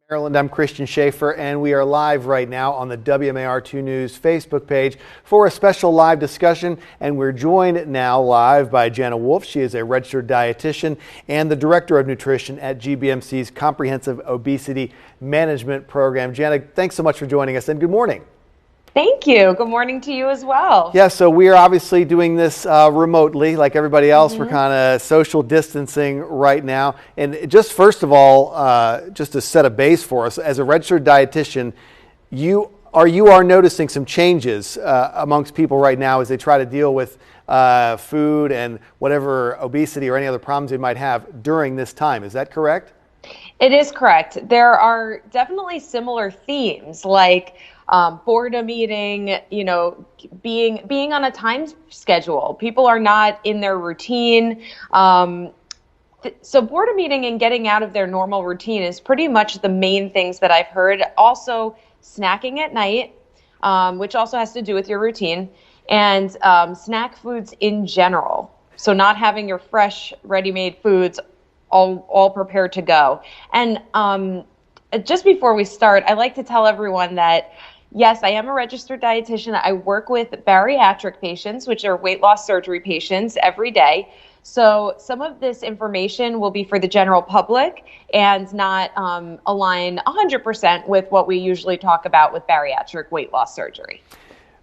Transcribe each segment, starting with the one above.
Maryland, I'm Christian Schaefer, and we are live right now on the WMAR2 News Facebook page for a special live discussion. And we're joined now live by Jana Wolff. She is a registered dietitian and the director of nutrition at GBMC's Comprehensive Obesity Management Program. Jana, thanks so much for joining us, and good morning. Thank you. Good morning to you as well. Yeah, so we are obviously doing this remotely like everybody else. We're kind of social distancing right now. And just first of all, just to set a base for us, as a registered dietitian, you are noticing some changes amongst people right now as they try to deal with food and whatever obesity or any other problems they might have during this time. Is that correct? It is correct. There are definitely similar themes like boredom eating, being on a time schedule. People are not in their routine. So boredom eating and getting out of their normal routine is pretty much the main things that I've heard. Also, snacking at night, which also has to do with your routine, and snack foods in general. So not having your fresh, ready-made foods all prepared to go. And just before we start, I like to tell everyone that yes, I am a registered dietitian. I work with bariatric patients, which are weight loss surgery patients, every day. So some of this information will be for the general public and not align 100% with what we usually talk about with bariatric weight loss surgery.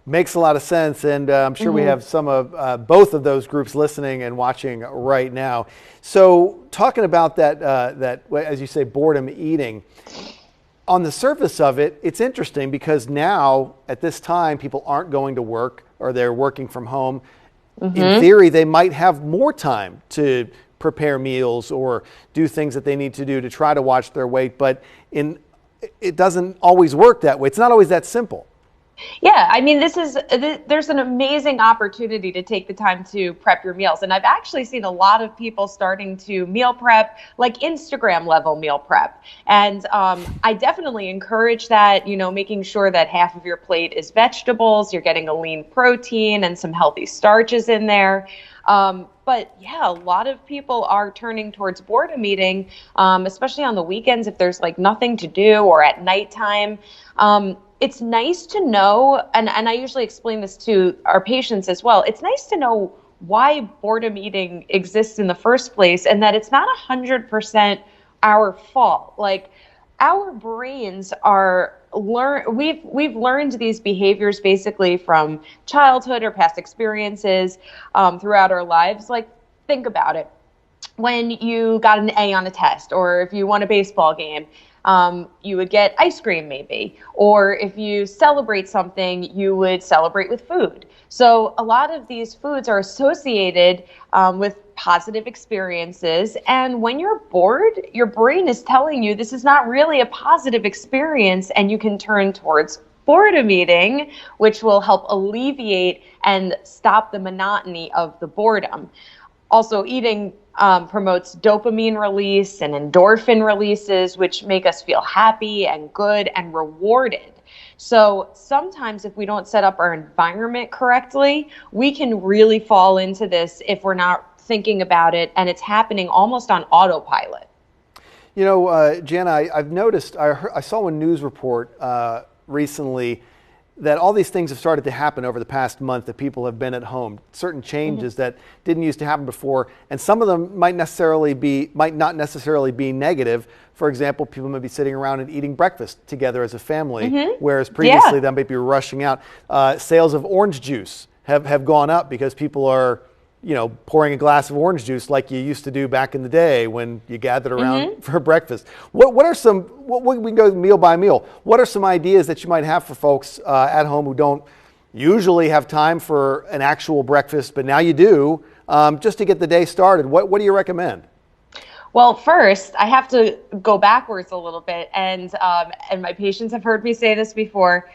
Makes a lot of sense, and I'm sure we have some of both of those groups listening and watching right now. So talking about that, as you say, boredom eating, on the surface of it, it's interesting because now at this time people aren't going to work or they're working from home. In theory, they might have more time to prepare meals or do things that they need to do to try to watch their weight, but it doesn't always work that way. It's not always that simple. Yeah, I mean, there's an amazing opportunity to take the time to prep your meals. And I've actually seen a lot of people starting to meal prep, like Instagram level meal prep. And I definitely encourage that, making sure that half of your plate is vegetables, you're getting a lean protein and some healthy starches in there. But yeah, a lot of people are turning towards boredom eating, especially on the weekends if there's like nothing to do or at nighttime. It's nice to know, and I usually explain this to our patients as well, it's nice to know why boredom eating exists in the first place and that it's not 100% our fault. Like, our brains we've learned these behaviors basically from childhood or past experiences throughout our lives. Like, think about it. When you got an A on a test, or if you won a baseball game, you would get ice cream maybe, or if you celebrate something, you would celebrate with food. So a lot of these foods are associated with positive experiences, and when you're bored, your brain is telling you this is not really a positive experience, and you can turn towards boredom eating, which will help alleviate and stop the monotony of the boredom. Also, eating promotes dopamine release and endorphin releases, which make us feel happy and good and rewarded. So sometimes if we don't set up our environment correctly, we can really fall into this if we're not thinking about it, and it's happening almost on autopilot. Jana, I've noticed, I saw a news report recently that all these things have started to happen over the past month, that people have been at home, certain changes that didn't used to happen before, and some of them might not necessarily be negative. For example, people may be sitting around and eating breakfast together as a family, whereas previously they might be rushing out. Sales of orange juice have gone up because people are pouring a glass of orange juice like you used to do back in the day when you gathered around for breakfast. What are some, we can go meal by meal. What are some ideas that you might have for folks at home who don't usually have time for an actual breakfast, but now you do, just to get the day started? What do you recommend? Well, first, I have to go backwards a little bit, and my patients have heard me say this before.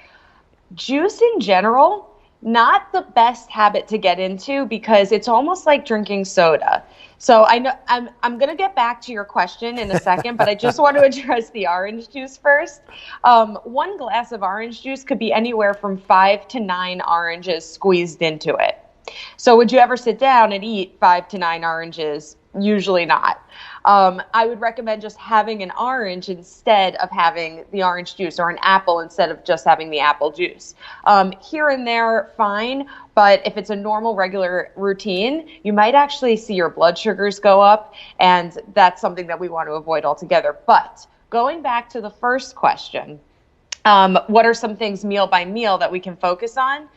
Juice in general, not the best habit to get into because it's almost like drinking soda. So I know I'm going to get back to your question in a second, but I just want to address the orange juice first. One glass of orange juice could be anywhere from 5 to 9 oranges squeezed into it. So would you ever sit down and eat 5 to 9 oranges? Usually not. I would recommend just having an orange instead of having the orange juice, or an apple instead of just having the apple juice. Here and there, fine. But if it's a normal, regular routine, you might actually see your blood sugars go up, and that's something that we want to avoid altogether. But going back to the first question, what are some things meal by meal that we can focus on?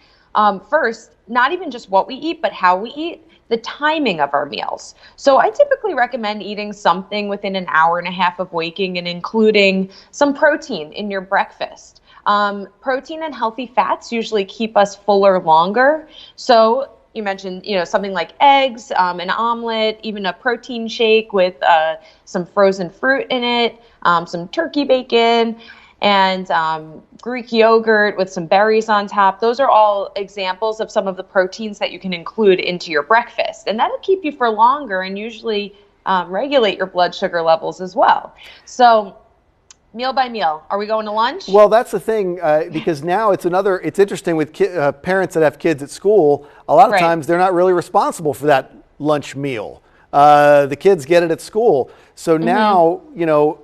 First, not even just what we eat, but how we eat, the timing of our meals. So I typically recommend eating something within an hour and a half of waking and including some protein in your breakfast. Protein and healthy fats usually keep us fuller longer. So you mentioned, something like eggs, an omelet, even a protein shake with some frozen fruit in it, some turkey bacon, and Greek yogurt with some berries on top. Those are all examples of some of the proteins that you can include into your breakfast. And that'll keep you for longer and usually regulate your blood sugar levels as well. So meal by meal, are we going to lunch? Well, that's the thing, because now it's interesting with parents that have kids at school. A lot of times they're not really responsible for that lunch meal. The kids get it at school. So now,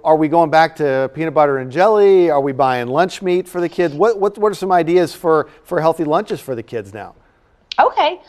are we going back to peanut butter and jelly? Are we buying lunch meat for the kids? What are some ideas for healthy lunches for the kids now? Okay.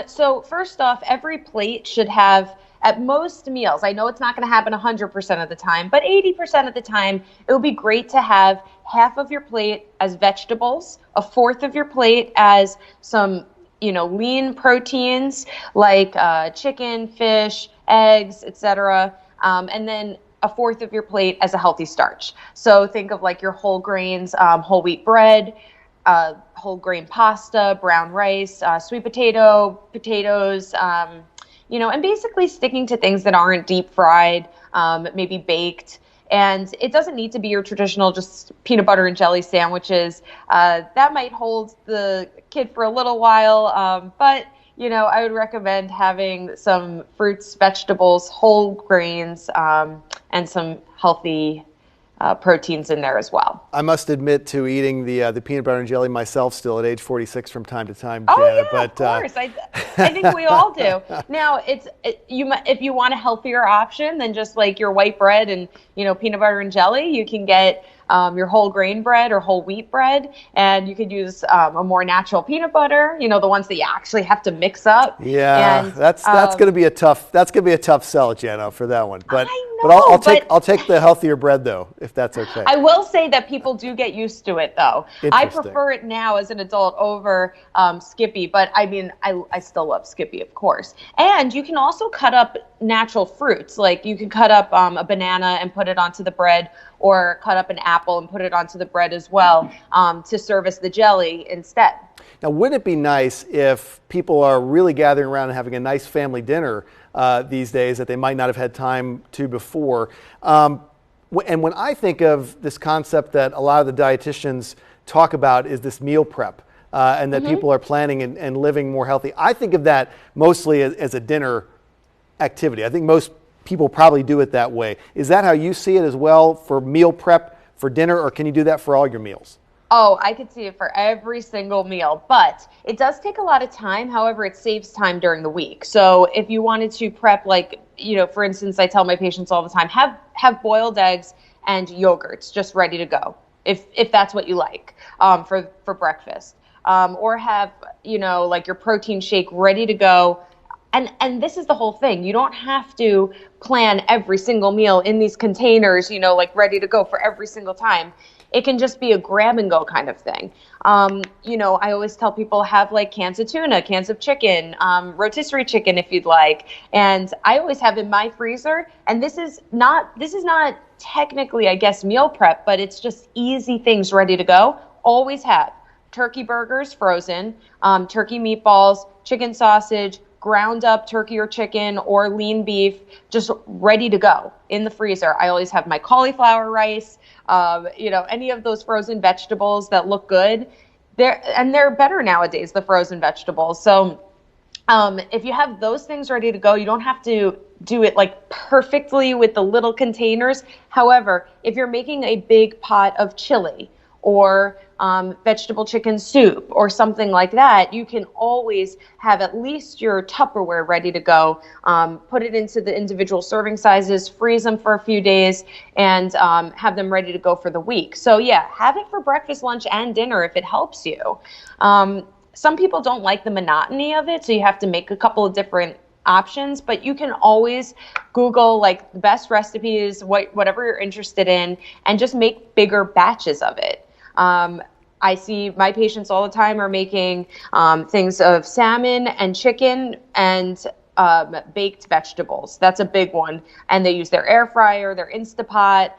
So first off, every plate should have, at most meals, I know it's not going to happen 100% of the time, but 80% of the time, it would be great to have half of your plate as vegetables, a fourth of your plate as some lean proteins like chicken, fish, eggs, etc. And then a fourth of your plate as a healthy starch. So think of like your whole grains, whole wheat bread, whole grain pasta, brown rice, sweet potatoes, and basically sticking to things that aren't deep fried, maybe baked. And it doesn't need to be your traditional just peanut butter and jelly sandwiches. That might hold the kid for a little while, but I would recommend having some fruits, vegetables, whole grains, and some healthy proteins in there as well. I must admit to eating the peanut butter and jelly myself still at age 46 from time to time, Jana. Oh, yeah, of course. I think we all do. Now, if you want a healthier option than just like your white bread and peanut butter and jelly, you can get your whole grain bread or whole wheat bread, and you could use a more natural peanut butter. The ones that you actually have to mix up. Yeah, and, that's going to be a tough sell, Jana, for that one. But I'll take the healthier bread though, if that's okay. I will say that people do get used to it though. I prefer it now as an adult over Skippy, but I mean I still love Skippy, of course. And you can also cut up natural fruits. Like you can cut up a banana and put it onto the bread, or cut up an apple and put it onto the bread as well, to serve as the jelly instead. Now, wouldn't it be nice if people are really gathering around and having a nice family dinner these days that they might not have had time to before? And when I think of this concept that a lot of the dietitians talk about is this meal prep, and that people are planning and living more healthy, I think of that mostly as a dinner activity. I think most people probably do it that way. Is that how you see it as well for meal prep for dinner, or can you do that for all your meals? Oh, I could see it for every single meal, but it does take a lot of time. However, it saves time during the week. So if you wanted to prep, like, for instance, I tell my patients all the time, have boiled eggs and yogurts just ready to go, if that's what you like, for breakfast, or have, like your protein shake ready to go. And this is the whole thing. You don't have to plan every single meal in these containers, like ready to go for every single time. It can just be a grab and go kind of thing. I always tell people have like cans of tuna, cans of chicken, rotisserie chicken if you'd like. And I always have in my freezer. And this is not technically, I guess, meal prep, but it's just easy things ready to go. Always have turkey burgers frozen, turkey meatballs, chicken sausage, ground up turkey or chicken or lean beef, just ready to go in the freezer. I always have my cauliflower rice, any of those frozen vegetables that look good. They're better nowadays, the frozen vegetables. So if you have those things ready to go, you don't have to do it like perfectly with the little containers. However, if you're making a big pot of chili or vegetable chicken soup or something like that, you can always have at least your Tupperware ready to go. Put it into the individual serving sizes, freeze them for a few days, and have them ready to go for the week. So yeah, have it for breakfast, lunch, and dinner if it helps you. Some people don't like the monotony of it, so you have to make a couple of different options, but you can always Google like the best recipes, whatever you're interested in, and just make bigger batches of it. I see my patients all the time are making things of salmon and chicken and baked vegetables. That's a big one. And they use their air fryer, their Instapot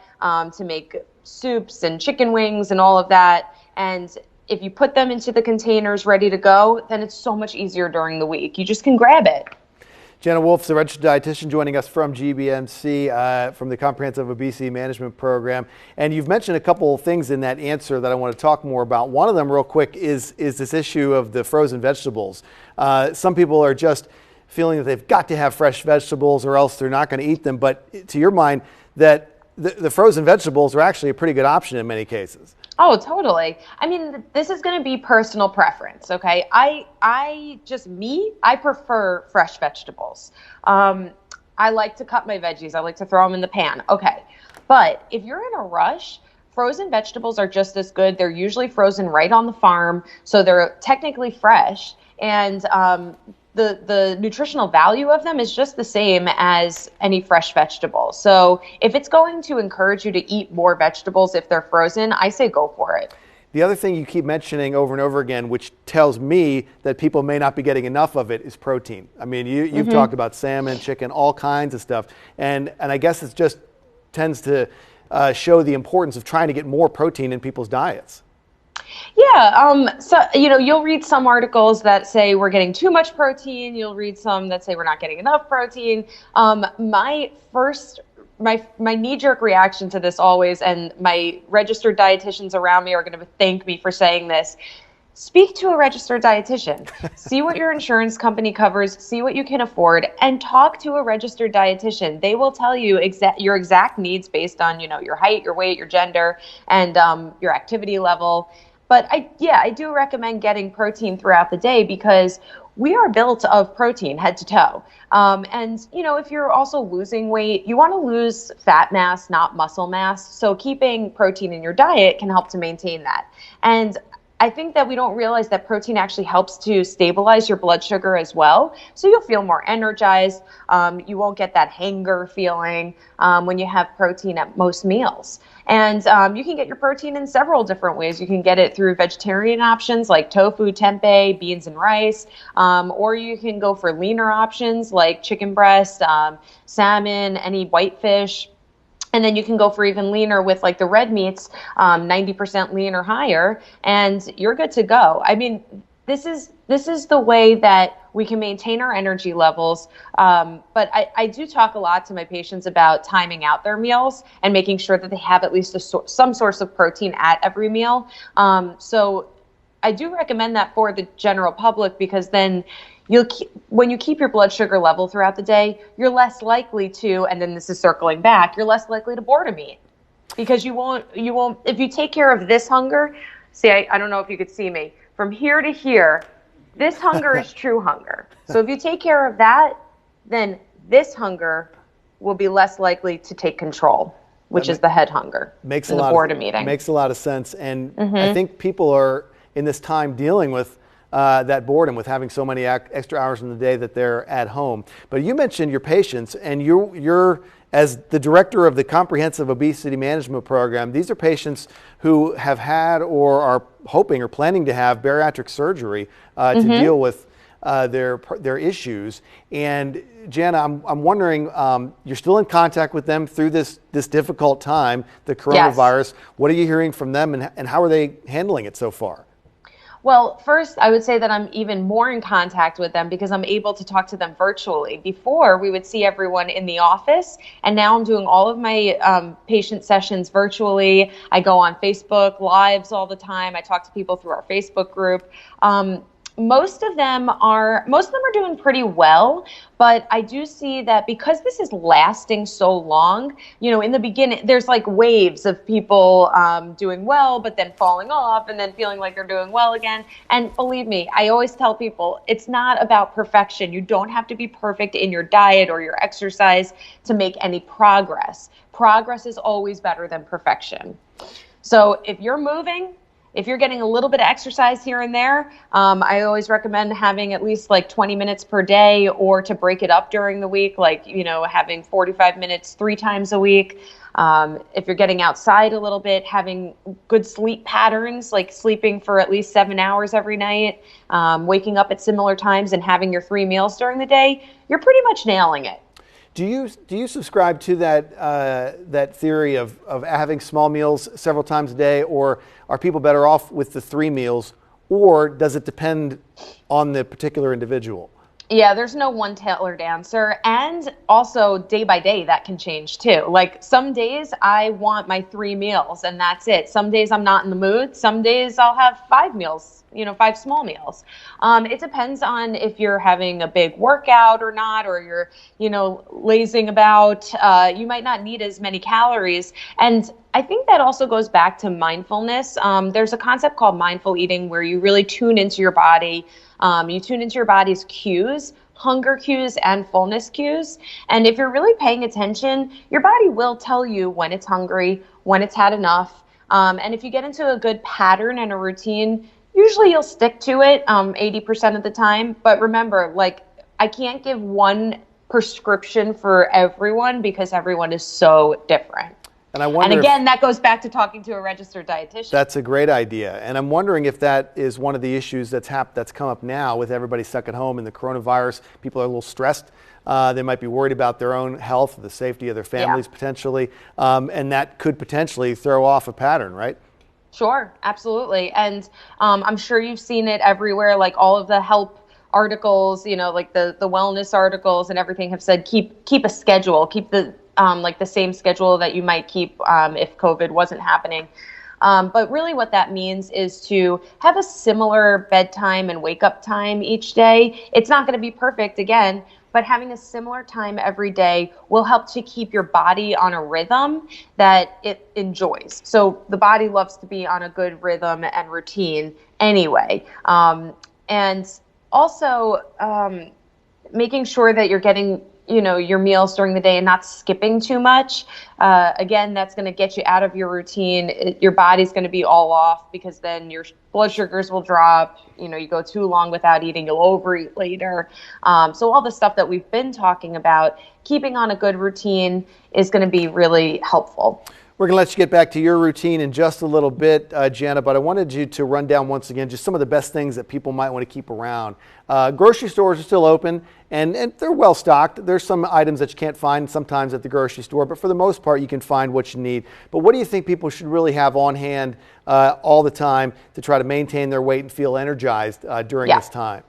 to make soups and chicken wings and all of that. And if you put them into the containers ready to go, then it's so much easier during the week. You just can grab it. Jana Wolff, the registered dietitian, joining us from GBMC, from the Comprehensive Obesity Management Program. And you've mentioned a couple of things in that answer that I want to talk more about. One of them, real quick, is this issue of the frozen vegetables. Some people are just feeling that they've got to have fresh vegetables or else they're not going to eat them. But to your mind, that the frozen vegetables are actually a pretty good option in many cases. Oh, totally. I mean, this is going to be personal preference, okay? I prefer fresh vegetables. I like to cut my veggies. I like to throw them in the pan. Okay. But if you're in a rush, frozen vegetables are just as good. They're usually frozen right on the farm, so they're technically fresh. And the nutritional value of them is just the same as any fresh vegetable. So if it's going to encourage you to eat more vegetables if they're frozen, I say go for it. The other thing you keep mentioning over and over again, which tells me that people may not be getting enough of it, is protein. I mean, you've talked about salmon, chicken, all kinds of stuff. And I guess it just tends to show the importance of trying to get more protein in people's diets. Yeah, so you'll read some articles that say we're getting too much protein. You'll read some that say we're not getting enough protein. My knee-jerk reaction to this always, and my registered dietitians around me are going to thank me for saying this, speak to a registered dietitian. See what your insurance company covers, see what you can afford, and talk to a registered dietitian. They will tell you your exact needs based on your height, your weight, your gender, and your activity level. But I do recommend getting protein throughout the day because we are built of protein head to toe. And if you're also losing weight, you want to lose fat mass, not muscle mass. So keeping protein in your diet can help to maintain that. And I think that we don't realize that protein actually helps to stabilize your blood sugar as well. So you'll feel more energized. You won't get that hanger feeling when you have protein at most meals. And you can get your protein in several different ways. You can get it through vegetarian options like tofu, tempeh, beans and rice, or you can go for leaner options like chicken breast, salmon, any whitefish. And then you can go for even leaner with like the red meats, 90% lean or higher, and you're good to go. I mean, this is the way that we can maintain our energy levels. But I do talk a lot to my patients about timing out their meals and making sure that they have at least some source of protein at every meal. So I do recommend that for the general public because then when you keep your blood sugar level throughout the day, you're less likely to, and then this is circling back, you're less likely to boredom eat because you won't, if you take care of this hunger, see, I don't know if you could see me, from here to here, this hunger is true hunger. So if you take care of that, then this hunger will be less likely to take control, which is the head hunger and the boredom eating. Makes a lot of sense. And I think people are in this time dealing with that boredom with having so many extra hours in the day that they're at home. But you mentioned your patients, and you're as the director of the Comprehensive Obesity Management Program, these are patients who have had or are hoping or planning to have bariatric surgery to deal with their issues. And Jana, I'm wondering, you're still in contact with them through this difficult time, the coronavirus. Yes. What are you hearing from them, and how are they handling it so far? Well, first, I would say that I'm even more in contact with them because I'm able to talk to them virtually. Before, we would see everyone in the office, and now I'm doing all of my patient sessions virtually. I go on Facebook Lives all the time. I talk to people through our Facebook group. most of them are doing pretty well, but I do see that because this is lasting so long, in the beginning, there's like waves of people doing well, but then falling off and then feeling like they're doing well again. And believe me, I always tell people it's not about perfection. You don't have to be perfect in your diet or your exercise to make any progress. Progress is always better than perfection. So if you're moving, if you're getting a little bit of exercise here and there, I always recommend having at least like 20 minutes per day, or to break it up during the week, like, having 45 minutes 3 times a week. If you're getting outside a little bit, having good sleep patterns, like sleeping for at least 7 hours every night, waking up at similar times and having your 3 meals during the day, you're pretty much nailing it. Do you subscribe to that theory of having small meals several times a day, or are people better off with the 3 meals, or does it depend on the particular individual? Yeah, there's no one tailored answer. And also day by day, that can change too. Like some days I want my 3 meals and that's it. Some days I'm not in the mood. Some days I'll have 5 meals, 5 small meals. It depends on if you're having a big workout or not, or you're, lazing about. You might not need as many calories. And I think that also goes back to mindfulness. There's a concept called mindful eating where you really tune into your body. You tune into your body's cues, hunger cues and fullness cues. And if you're really paying attention, your body will tell you when it's hungry, when it's had enough. And if you get into a good pattern and a routine, usually you'll stick to it 80% of the time. But remember, I can't give one prescription for everyone because everyone is so different. And again, that goes back to talking to a registered dietitian. That's a great idea. And I'm wondering if that is one of the issues that's come up now with everybody stuck at home in the coronavirus. People are a little stressed. They might be worried about their own health, the safety of their families potentially. And that could potentially throw off a pattern, right? Sure, absolutely. And I'm sure you've seen it everywhere, like all of the help articles, like the wellness articles and everything have said, keep a schedule, keep the same schedule that you might keep if COVID wasn't happening. But really what that means is to have a similar bedtime and wake up time each day. It's not going to be perfect again, but having a similar time every day will help to keep your body on a rhythm that it enjoys. So the body loves to be on a good rhythm and routine anyway. And also making sure that you're getting your meals during the day and not skipping too much. Again, that's going to get you out of your routine. Your body's going to be all off because then your blood sugars will drop. You go too long without eating, you'll overeat later. So all the stuff that we've been talking about, keeping on a good routine is going to be really helpful. We're going to let you get back to your routine in just a little bit, Jana, but I wanted you to run down once again just some of the best things that people might want to keep around. Grocery stores are still open, and they're well stocked. There's some items that you can't find sometimes at the grocery store, but for the most part, you can find what you need. But what do you think people should really have on hand all the time to try to maintain their weight and feel energized during this time?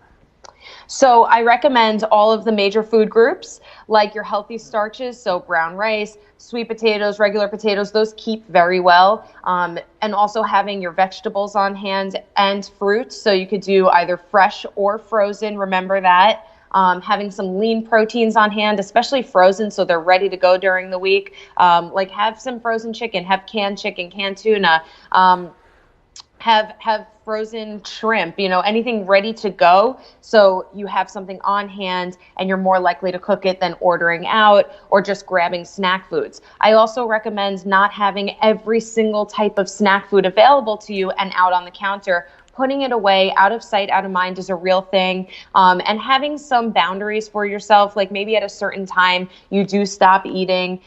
So I recommend all of the major food groups, like your healthy starches, so brown rice, sweet potatoes, regular potatoes, those keep very well. And also having your vegetables on hand and fruits, so you could do either fresh or frozen, remember that. Having some lean proteins on hand, especially frozen, so they're ready to go during the week. Like have some frozen chicken, have canned chicken, canned tuna, have frozen shrimp, anything ready to go. So you have something on hand and you're more likely to cook it than ordering out or just grabbing snack foods. I also recommend not having every single type of snack food available to you and out on the counter. Putting it away, out of sight, out of mind is a real thing. And having some boundaries for yourself, like maybe at a certain time you do stop eating,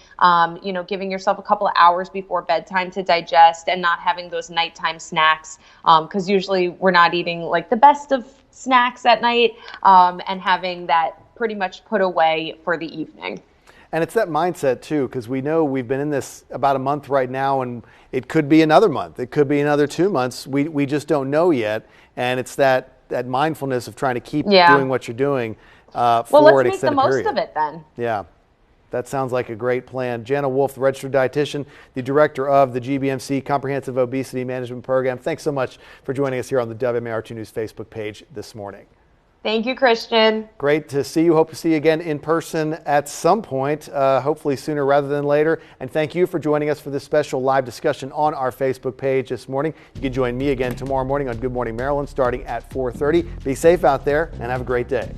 giving yourself a couple of hours before bedtime to digest and not having those nighttime snacks. Because usually we're not eating like the best of snacks at night, and having that pretty much put away for the evening. And it's that mindset too, because we know we've been in this about a month right now, and it could be another month. It could be another 2 months. We just don't know yet. And it's that mindfulness of trying to keep doing what you're doing for an extended period. Well, let's make the most of it then. Yeah. That sounds like a great plan. Jana Wolff, the registered dietitian, the director of the GBMC Comprehensive Obesity Management Program. Thanks so much for joining us here on the WMAR2 News Facebook page this morning. Thank you, Christian. Great to see you. Hope to see you again in person at some point, hopefully sooner rather than later. And thank you for joining us for this special live discussion on our Facebook page this morning. You can join me again tomorrow morning on Good Morning Maryland starting at 4:30. Be safe out there and have a great day.